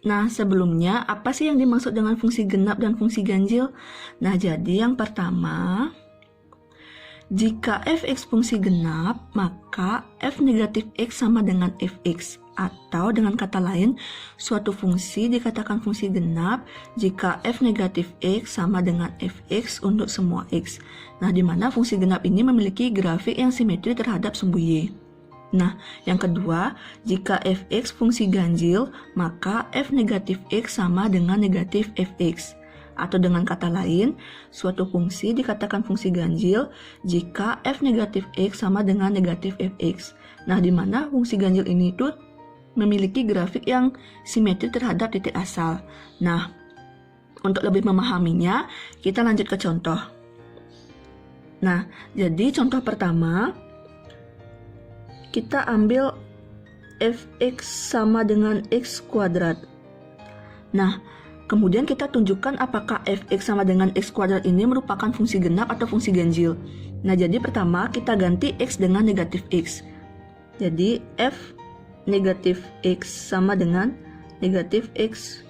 Nah, sebelumnya apa sih yang dimaksud dengan fungsi genap dan fungsi ganjil? Nah, jadi yang pertama, jika fx fungsi genap, maka f negatif x sama dengan fx. Atau dengan kata lain, suatu fungsi dikatakan fungsi genap jika f negatif x sama dengan fx untuk semua x. Nah, di mana fungsi genap ini memiliki grafik yang simetri terhadap sumbu y. Nah, yang kedua, jika fx fungsi ganjil, maka f negatif x sama dengan negatif fx. Atau dengan kata lain, suatu fungsi dikatakan fungsi ganjil jika f negatif x sama dengan negatif fx. Nah, di mana fungsi ganjil ini tuh memiliki grafik yang simetri terhadap titik asal. Nah, untuk lebih memahaminya, kita lanjut ke contoh. Nah, jadi contoh pertama, kita ambil fx sama dengan x kuadrat. Nah, kemudian kita tunjukkan apakah fx sama dengan x kuadrat ini merupakan fungsi genap atau fungsi ganjil. Nah, jadi pertama kita ganti x dengan negatif x. Jadi f negatif x sama dengan negatif x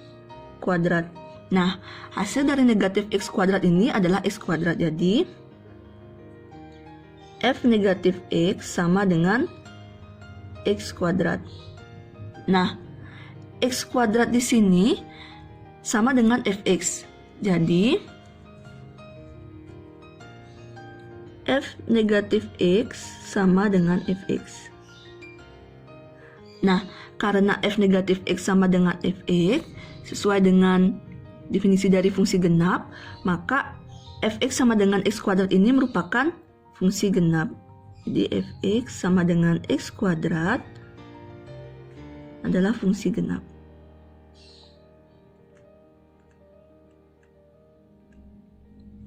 kuadrat. Nah, hasil dari negatif x kuadrat ini adalah x kuadrat. Jadi f negatif x sama dengan x kuadrat. Nah, x kuadrat di sini sama dengan fx. Jadi, f negatif x sama dengan fx. Nah, karena f negatif x sama dengan fx, sesuai dengan definisi dari fungsi genap, maka fx sama dengan x kuadrat ini merupakan fungsi genap. Jadi fx sama dengan x kuadrat adalah fungsi genap.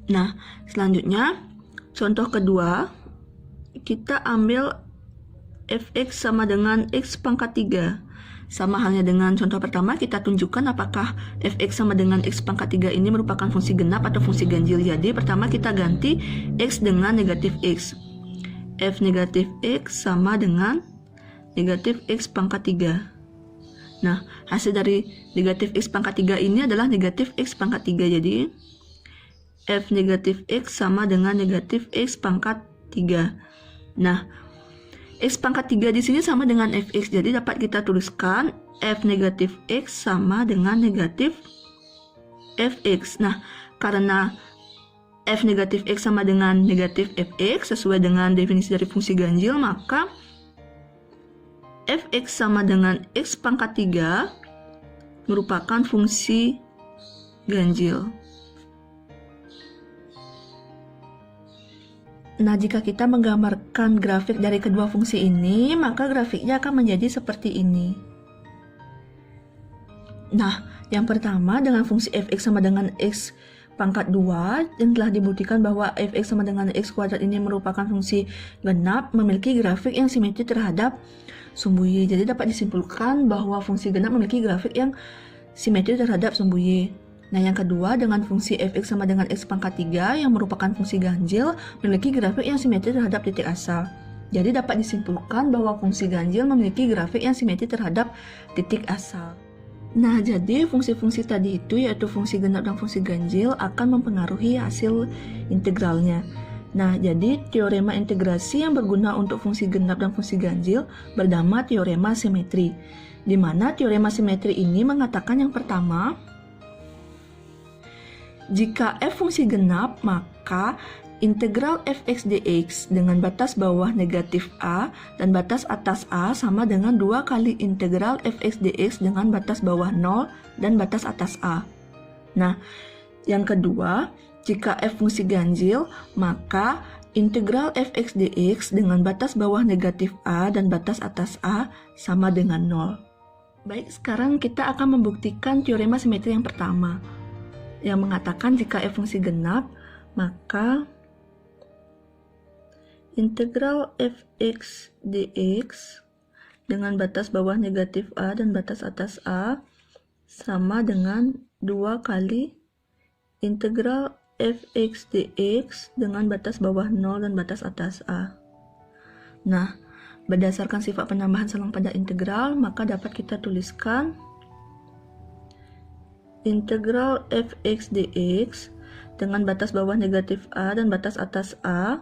Nah, selanjutnya contoh kedua, kita ambil fx sama dengan x pangkat 3. Sama halnya dengan contoh pertama, kita tunjukkan apakah fx sama dengan x pangkat 3 ini merupakan fungsi genap atau fungsi ganjil. Jadi pertama kita ganti x dengan negatif x. F negatif x sama dengan negatif x pangkat 3. Nah, hasil dari negatif x pangkat 3 ini adalah negatif x pangkat 3. Jadi, f negatif x sama dengan negatif x pangkat 3. Nah, x pangkat 3 di sini sama dengan fx. Jadi, dapat kita tuliskan f negatif x sama dengan negatif fx. Nah, karena f negatif x sama dengan negatif fx sesuai dengan definisi dari fungsi ganjil, maka fx sama dengan x pangkat 3 merupakan fungsi ganjil. Nah, jika kita menggambarkan grafik dari kedua fungsi ini, maka grafiknya akan menjadi seperti ini. Nah, yang pertama dengan fungsi fx sama dengan x pangkat 2 yang telah dibuktikan bahwa fx sama dengan x kuadrat ini merupakan fungsi genap memiliki grafik yang simetri terhadap sumbu y. Jadi dapat disimpulkan bahwa fungsi genap memiliki grafik yang simetri terhadap sumbu y. Nah, yang kedua dengan fungsi fx sama dengan x pangkat 3 yang merupakan fungsi ganjil memiliki grafik yang simetri terhadap titik asal. Jadi dapat disimpulkan bahwa fungsi ganjil memiliki grafik yang simetri terhadap titik asal. Nah, jadi fungsi-fungsi tadi itu yaitu fungsi genap dan fungsi ganjil akan mempengaruhi hasil integralnya. Nah, jadi teorema integrasi yang berguna untuk fungsi genap dan fungsi ganjil bernama teorema simetri. Di mana teorema simetri ini mengatakan yang pertama, jika f fungsi genap, maka integral fx dx dengan batas bawah negatif a dan batas atas a sama dengan 2 kali integral fx dx dengan batas bawah 0 dan batas atas a. Nah, yang kedua, jika f fungsi ganjil, maka integral fx dx dengan batas bawah negatif a dan batas atas a sama dengan 0. Baik, sekarang kita akan membuktikan teorema simetri yang pertama, yang mengatakan jika f fungsi genap, maka integral fx dx dengan batas bawah negatif a dan batas atas a sama dengan 2 kali integral fx dx dengan batas bawah 0 dan batas atas a. Nah, berdasarkan sifat penambahan selang pada integral, maka dapat kita tuliskan integral fx dx dengan batas bawah negatif a dan batas atas a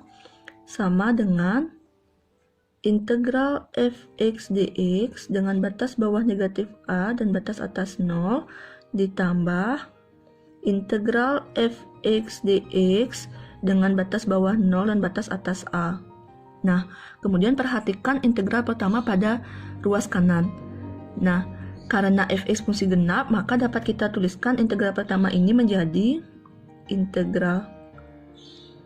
sama dengan integral fx dx dengan batas bawah negatif a dan batas atas 0 ditambah integral fx dx dengan batas bawah 0 dan batas atas a. Nah, kemudian perhatikan integral pertama pada ruas kanan. Nah, karena fx fungsi genap, maka dapat kita tuliskan integral pertama ini menjadi integral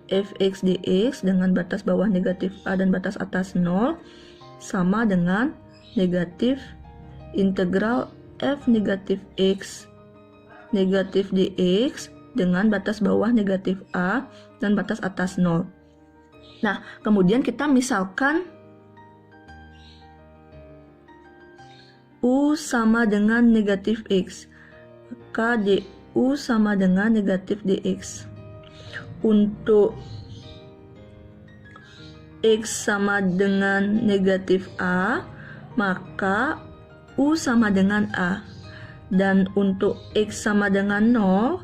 fx dx dengan batas bawah negatif a dan batas atas 0 sama dengan negatif integral f negatif x negatif dx dengan batas bawah negatif a dan batas atas 0. Nah, kemudian kita misalkan U sama dengan negatif X, maka DU sama dengan negatif DX. Untuk X sama dengan negatif A, maka U sama dengan A. Dan untuk X sama dengan 0,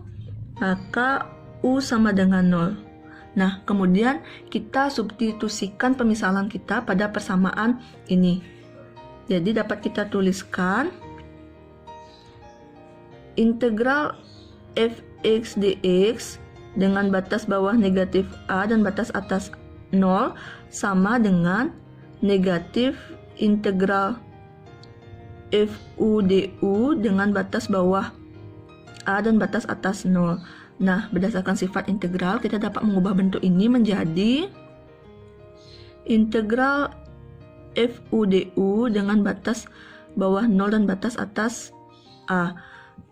maka U sama dengan 0. Nah, kemudian kita substitusikan pemisalan kita pada persamaan ini. Jadi dapat kita tuliskan integral fx dx dengan batas bawah negatif a dan batas atas 0 sama dengan negatif integral fu du dengan batas bawah a dan batas atas 0. Nah, berdasarkan sifat integral, kita dapat mengubah bentuk ini menjadi integral fu du dengan batas bawah 0 dan batas atas a.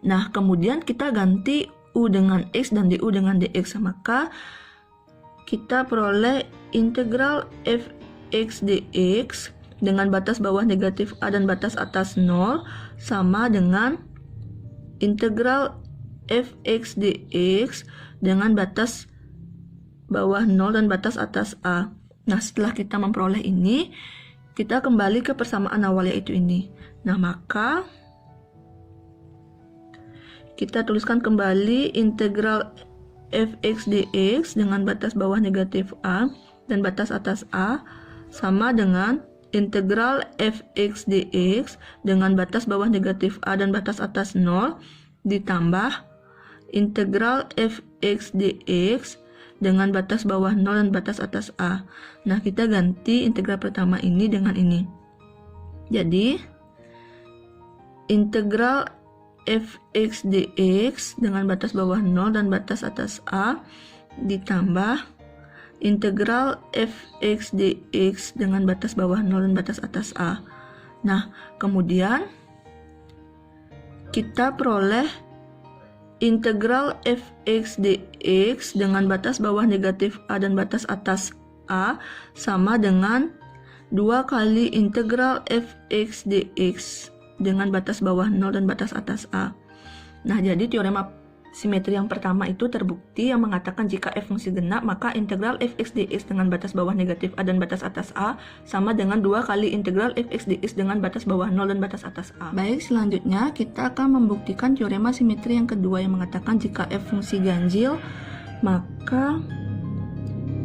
Nah, kemudian kita ganti u dengan x dan du dengan dx, maka kita peroleh integral fx dx dengan batas bawah negatif a dan batas atas 0 sama dengan integral fx dx dengan batas bawah 0 dan batas atas a. Nah, setelah kita memperoleh ini, kita kembali ke persamaan awal yaitu ini. Nah, maka kita tuliskan kembali integral fx dx dengan batas bawah negatif a dan batas atas a sama dengan integral fx dx dengan batas bawah negatif a dan batas atas 0 ditambah integral fx dx dengan batas bawah 0 dan batas atas a. Nah, kita ganti integral pertama ini dengan ini. Jadi, integral fx dx dengan batas bawah 0 dan batas atas a ditambah integral fx dx dengan batas bawah 0 dan batas atas a. Nah, kemudian kita peroleh integral fx dx dengan batas bawah negatif a dan batas atas a sama dengan 2 kali integral fx dx dengan batas bawah 0 dan batas atas a. Nah, jadi teorema simetri yang pertama itu terbukti yang mengatakan jika f fungsi genap, maka integral fx dx dengan batas bawah negatif a dan batas atas a sama dengan 2 kali integral fx dx dengan batas bawah 0 dan batas atas a. Baik, selanjutnya kita akan membuktikan teorema simetri yang kedua yang mengatakan jika f fungsi ganjil, maka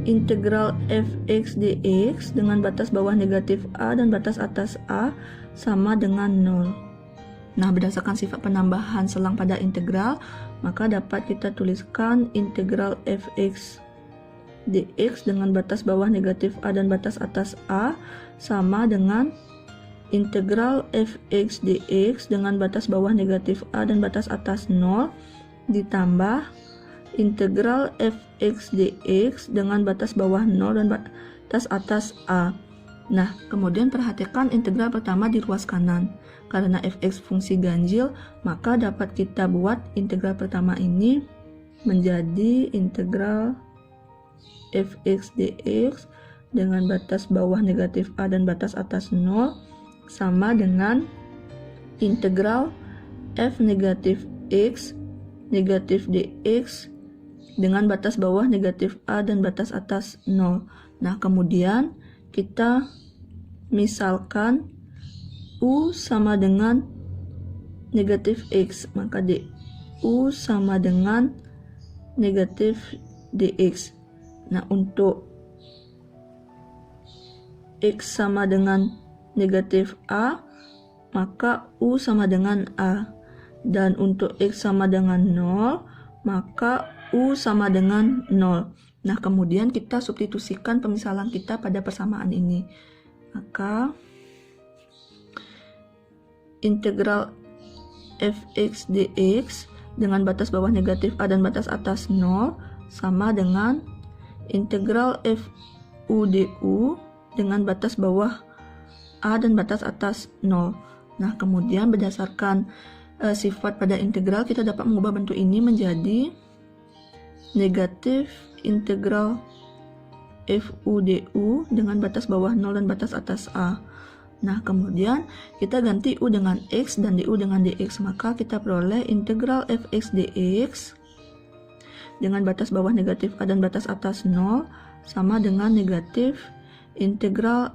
integral fx dx dengan batas bawah negatif a dan batas atas a sama dengan 0. Nah, berdasarkan sifat penambahan selang pada integral, maka dapat kita tuliskan integral fx dx dengan batas bawah negatif a dan batas atas a sama dengan integral fx dx dengan batas bawah negatif a dan batas atas 0 ditambah integral fx dx dengan batas bawah 0 dan batas atas a. Nah, kemudian perhatikan integral pertama di ruas kanan. Karena fx fungsi ganjil, maka dapat kita buat integral pertama ini menjadi integral fx dx dengan batas bawah negatif a dan batas atas 0 sama dengan integral f negatif x negatif dx dengan batas bawah negatif a dan batas atas 0. Nah, kemudian kita misalkan u sama dengan negatif x, maka du U sama dengan negatif dx. Nah, untuk X sama dengan negatif A, maka U sama dengan A. Dan untuk X sama dengan 0, maka U sama dengan 0. Nah, kemudian kita substitusikan pemisalan kita pada persamaan ini. Maka integral fx dx dengan batas bawah negatif A dan batas atas 0 sama dengan integral fu du dengan batas bawah A dan batas atas 0. Nah, kemudian berdasarkan sifat pada integral, kita dapat mengubah bentuk ini menjadi negatif integral fu du dengan batas bawah 0 dan batas atas A. Nah, kemudian kita ganti U dengan X dan du dengan dx, maka kita peroleh integral fx dx dengan batas bawah negatif A dan batas atas 0 sama dengan negatif integral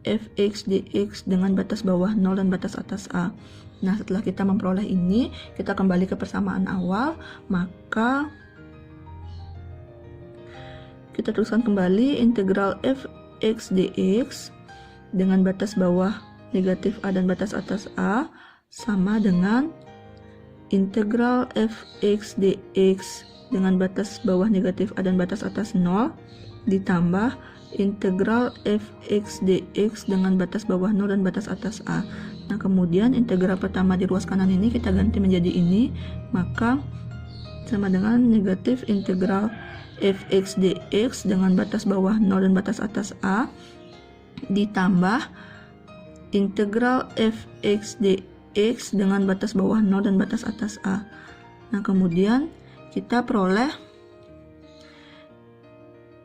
fx dx dengan batas bawah 0 dan batas atas A. Nah, setelah kita memperoleh ini, kita kembali ke persamaan awal, maka kita teruskan kembali integral fx dx dengan batas bawah negatif A dan batas atas A sama dengan integral fx dx dengan batas bawah negatif A dan batas atas 0 ditambah integral fx dx dengan batas bawah 0 dan batas atas A. Nah, kemudian integral pertama di ruas kanan ini kita ganti menjadi ini, maka sama dengan negatif integral fx dx dengan batas bawah 0 dan batas atas A ditambah integral fx dx dengan batas bawah 0 dan batas atas A. Nah, kemudian kita peroleh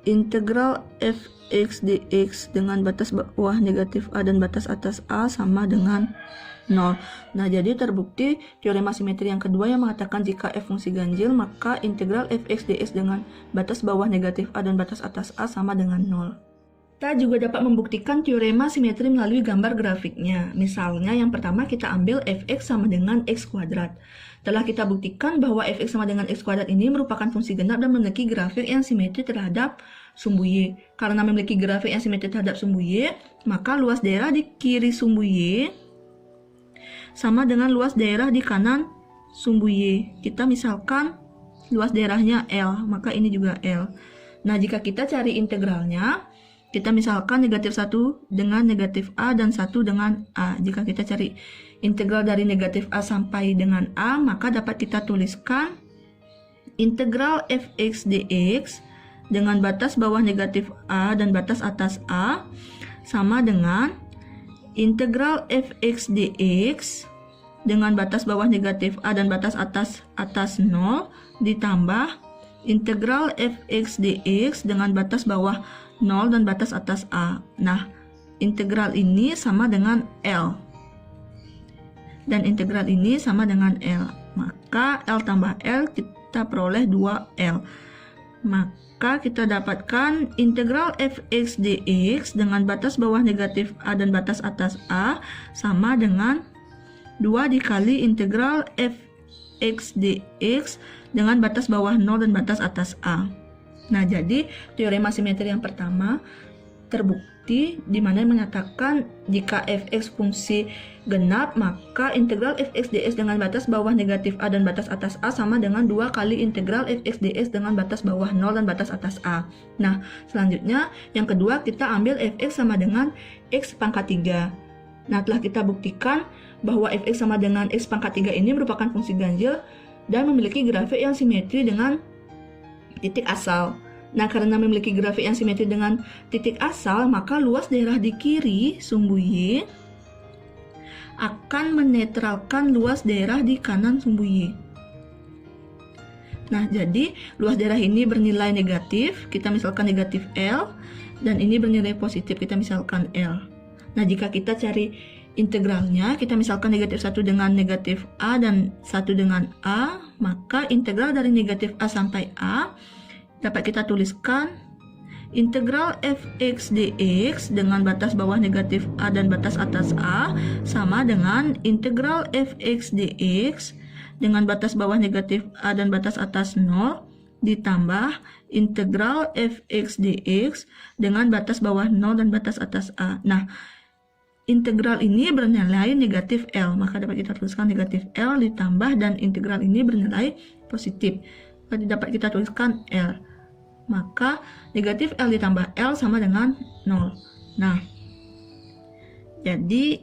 integral fx dx dengan batas bawah negatif A dan batas atas A sama dengan 0. Nah, jadi terbukti teorema simetri yang kedua yang mengatakan jika f fungsi ganjil, maka integral fx dx dengan batas bawah negatif A dan batas atas A sama dengan 0. Kita juga dapat membuktikan teorema simetri melalui gambar grafiknya. Misalnya yang pertama kita ambil fx sama dengan x kuadrat. Telah kita buktikan bahwa fx sama dengan x kuadrat ini merupakan fungsi genap dan memiliki grafik yang simetri terhadap sumbu y. Karena memiliki grafik yang simetri terhadap sumbu y, maka luas daerah di kiri sumbu y sama dengan luas daerah di kanan sumbu y. Kita misalkan luas daerahnya L, maka ini juga L. Nah, jika kita cari integralnya, kita misalkan negatif 1 dengan negatif A dan 1 dengan A. Jika kita cari integral dari negatif A sampai dengan A, maka dapat kita tuliskan integral fx dx dengan batas bawah negatif A dan batas atas A sama dengan integral fx dx dengan batas bawah negatif A dan batas atas 0 ditambah integral fx dx dengan batas bawah 0 dan batas atas A. Nah, integral ini sama dengan L. Dan integral ini sama dengan L. Maka L tambah L kita peroleh 2L. Maka kita dapatkan integral fx dx dengan batas bawah negatif A dan batas atas A sama dengan 2 dikali integral fx dx dengan batas bawah 0 dan batas atas A. Nah, jadi teorema simetri yang pertama terbukti di mana menyatakan jika fx fungsi genap, maka integral fx dx dengan batas bawah negatif A dan batas atas A sama dengan 2 kali integral fx dx dengan batas bawah 0 dan batas atas A. Nah, selanjutnya yang kedua kita ambil fx sama dengan x pangkat 3. Nah, telah kita buktikan bahwa fx sama dengan x pangkat 3 ini merupakan fungsi ganjil dan memiliki grafik yang simetri dengan titik asal. Nah, karena memiliki grafik yang simetri dengan titik asal, maka luas daerah di kiri sumbu Y akan menetralkan luas daerah di kanan sumbu Y. Nah, jadi luas daerah ini bernilai negatif, kita misalkan negatif L, dan ini bernilai positif, kita misalkan L. Nah, jika kita cari integralnya, kita misalkan negatif 1 dengan negatif A dan 1 dengan A, maka integral dari negatif A sampai A dapat kita tuliskan integral fx dx dengan batas bawah negatif A dan batas atas A sama dengan integral fx dx dengan batas bawah negatif A dan batas atas 0 ditambah integral fx dx dengan batas bawah 0 dan batas atas A. Nah, integral ini bernilai negatif L, maka dapat kita tuliskan negatif L ditambah dan integral ini bernilai positif. Jadi dapat kita tuliskan L. Maka negatif L ditambah L sama dengan 0. Nah, jadi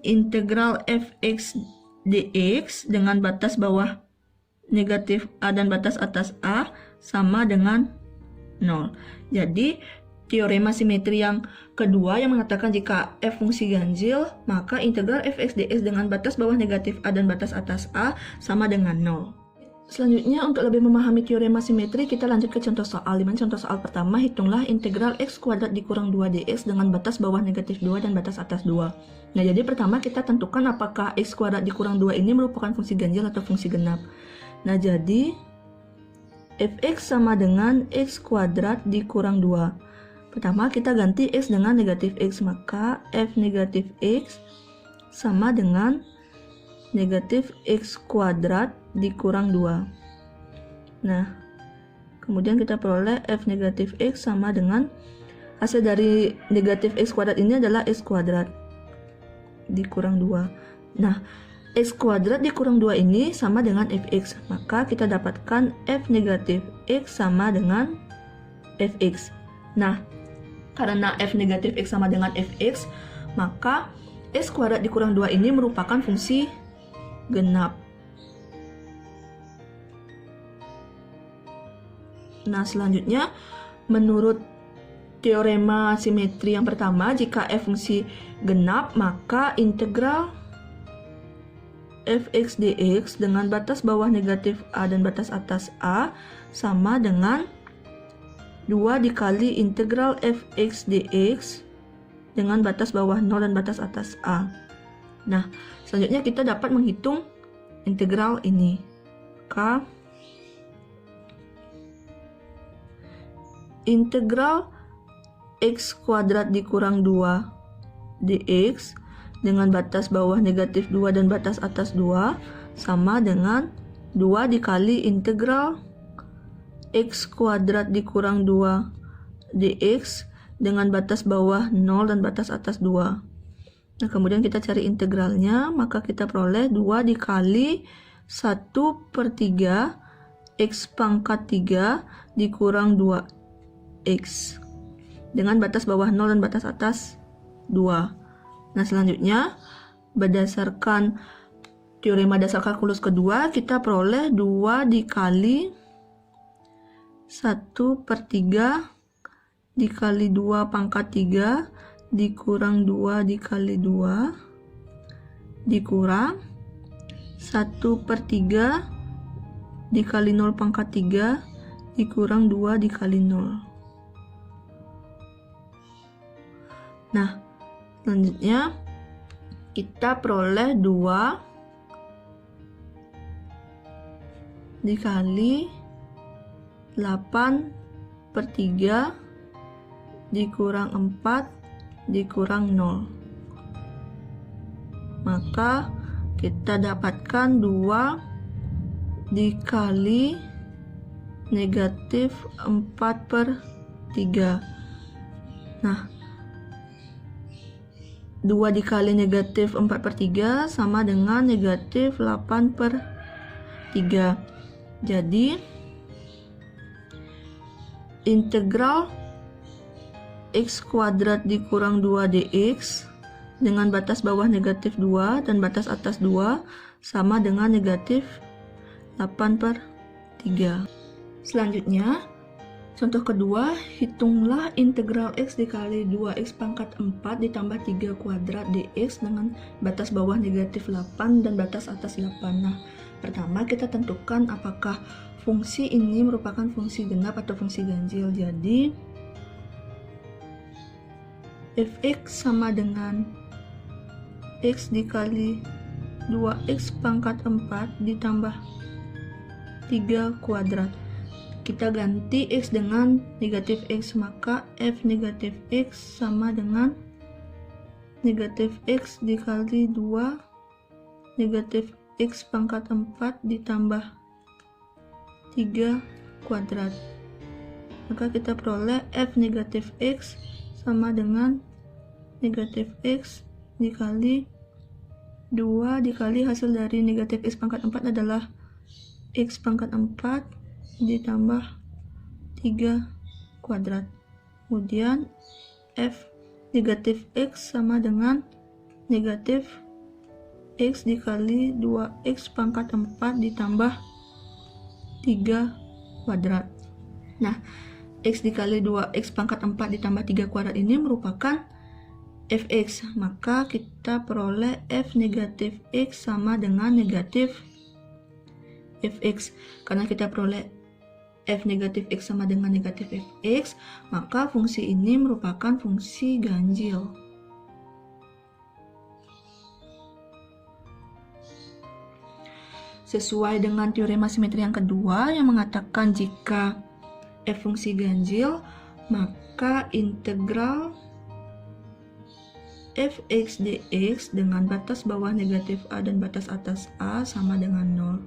integral fx dx dengan batas bawah negatif A dan batas atas A sama dengan 0. Jadi teorema simetri yang kedua yang mengatakan jika f fungsi ganjil, maka integral fx dx dengan batas bawah negatif A dan batas atas A sama dengan 0. Selanjutnya, untuk lebih memahami teorema simetri, kita lanjut ke contoh soal. Dimana contoh soal pertama, hitunglah integral x kuadrat dikurang 2 dx dengan batas bawah negatif 2 dan batas atas 2. Nah, jadi pertama kita tentukan apakah x kuadrat dikurang 2 ini merupakan fungsi ganjil atau fungsi genap. Nah, jadi fx sama dengan x kuadrat dikurang 2. Pertama kita ganti x dengan negatif x, maka f negatif x sama dengan negatif x kuadrat dikurang 2. Nah, kemudian kita peroleh f negatif x sama dengan hasil dari negatif x kuadrat ini adalah x kuadrat dikurang 2. Nah, x kuadrat dikurang 2 ini sama dengan fx, maka kita dapatkan f negatif x sama dengan fx. Nah, karena f negatif x sama dengan fx, maka x kuadrat dikurang 2 ini merupakan fungsi genap. Nah, selanjutnya menurut teorema simetri yang pertama, jika f fungsi genap, maka integral fx dx dengan batas bawah negatif A dan batas atas A sama dengan 2 dikali integral fx dx dengan batas bawah 0 dan batas atas A. Nah, selanjutnya kita dapat menghitung integral ini. Maka integral x kuadrat dikurang 2 dx dengan batas bawah negatif 2 dan batas atas 2 sama dengan 2 dikali integral x kuadrat dikurang 2 dx dengan batas bawah 0 dan batas atas 2. Nah, kemudian kita cari integralnya, maka kita peroleh 2 dikali 1/3 x pangkat 3 dikurang 2x dengan batas bawah 0 dan batas atas 2. Nah, selanjutnya berdasarkan teorema dasar kalkulus kedua, kita peroleh 2 dikali 1/3 dikali 2 pangkat 3 dikurang 2 dikali 2 dikurang 1/3 dikali 0 pangkat 3 dikurang 2 dikali 0. Nah, selanjutnya kita peroleh 2 dikali 8/3 dikurang 4 dikurang 0. Maka kita dapatkan 2 dikali negatif 4/3. Nah, 2 dikali negatif 4/3 sama dengan negatif 8/3. Jadi integral x kuadrat dikurang 2 dx dengan batas bawah negatif 2 dan batas atas 2 sama dengan negatif 8/3. Selanjutnya, contoh kedua, hitunglah integral x dikali 2x pangkat 4 ditambah 3 kuadrat dx dengan batas bawah negatif 8 dan batas atas 8. Nah, pertama kita tentukan apakah fungsi ini merupakan fungsi genap atau fungsi ganjil. Jadi fx sama dengan x dikali 2x pangkat 4 ditambah 3 kuadrat. Kita ganti x dengan negatif x, maka f negatif x sama dengan negatif x dikali 2 negatif X pangkat 4 ditambah 3 kuadrat. Maka kita peroleh F negatif X sama dengan negatif X dikali 2 dikali hasil dari negatif X pangkat 4 adalah X pangkat 4 ditambah 3 kuadrat. Kemudian F negatif X sama dengan negatif X dikali 2X pangkat 4 ditambah 3 kuadrat. Nah, X dikali 2X pangkat 4 ditambah 3 kuadrat ini merupakan Fx. Maka kita peroleh F negatif X sama dengan negatif Fx. Karena kita peroleh F negatif X sama dengan negatif Fx, maka fungsi ini merupakan fungsi ganjil. Sesuai dengan teorema simetri yang kedua yang mengatakan jika F fungsi ganjil, maka integral Fx dx dengan batas bawah negatif A dan batas atas A sama dengan 0.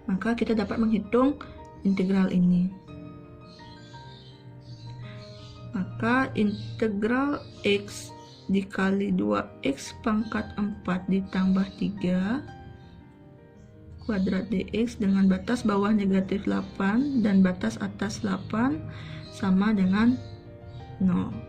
Maka kita dapat menghitung integral ini. Maka integral X dikali 2X pangkat 4 ditambah 3 kuadrat dx dengan batas bawah negatif 8 dan batas atas 8 sama dengan 0.